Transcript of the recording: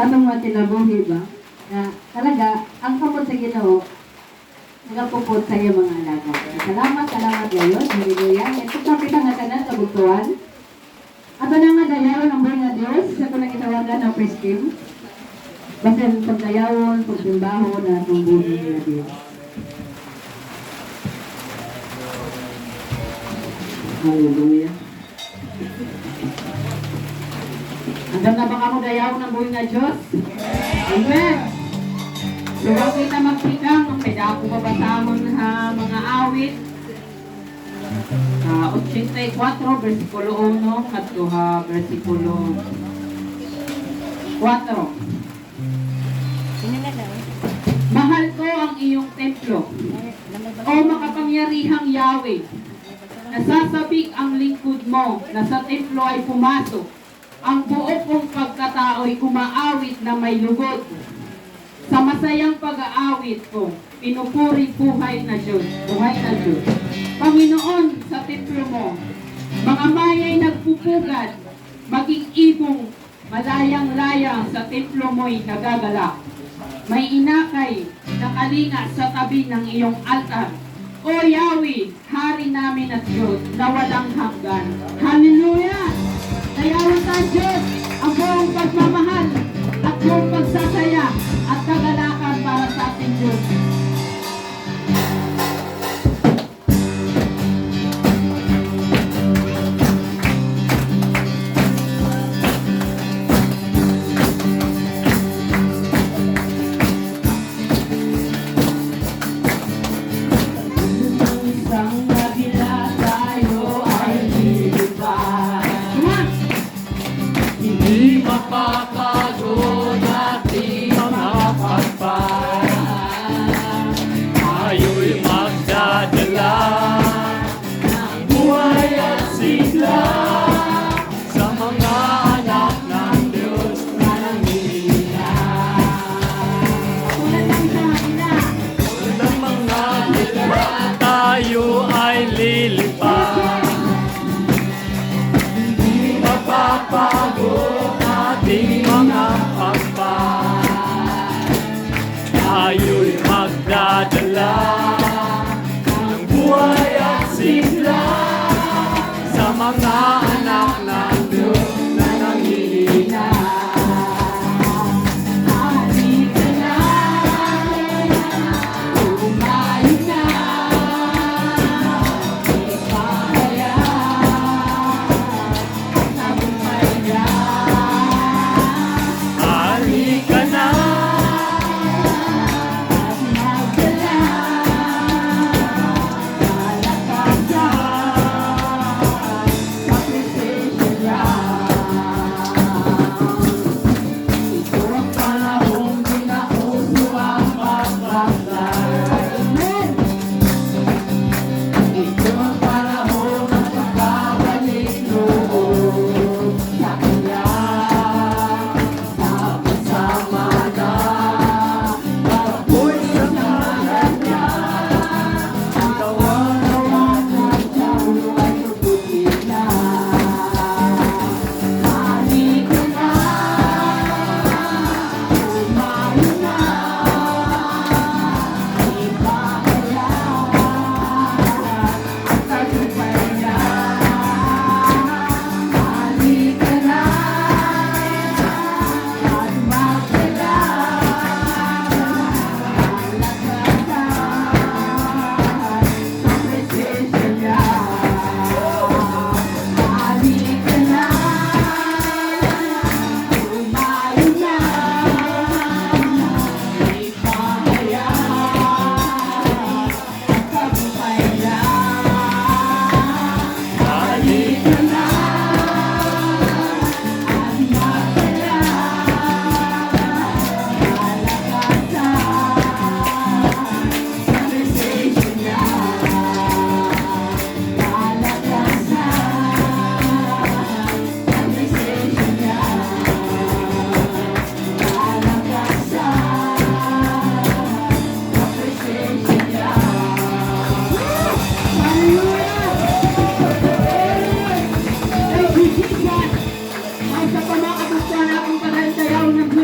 sa atong mga kinabuhi ba, na talaga, ang kamot sa Ginoo, nagapupod sa iyo mga alaga. Salamat ngayon, hallelujah. Ito sa pinangatanan sa butuan. Ato na nga dayawan ang buhay na Diyos, sa ito lang itawagan ng first team. Basta pagdayawon, pagsimbaho na itong buhay na Diyos. Hallelujah. Hanggang na ba ka mo dayaw ng buhay na Diyos? Amen. So, huwag kita magpikang, may dako babasamon ha mga awit. 84, versikulo 1, katlo ha, versikulo 4. Mahal ko ang iyong templo, o makapangyarihang Yahweh. Nasasabik ang lingkod mo na sa templo ay pumasok. Ang buo kong pagkatao'y kumaawit na may lugod. Sa masayang pag-aawit ko, pinupuri buhay na Diyos. Buhay na Diyos. Panginoon, sa templo mo, mga maya'y nagpupugad, maging ibong malayang-layang sa templo mo'y nagagalak. May inakay na kalinga sa tabi ng iyong altar. O Yahweh, Hari namin at Diyos na walang hanggan. Hallelujah! Dayawan tayo Diyos ang buong pagmamahal at buong pagsasaya at kagalakan para sa ating Diyos. Mapapagod ating mga pagpay, tayo'y magdadala ng buhay at sigla sa mga anak ng Diyos na nangihinayang. Tulad ng mga hila, tayo ay lilipad, hindi mapapagod ating mga pagpay, tayo'y magdadala ng buhay at sigla sa mga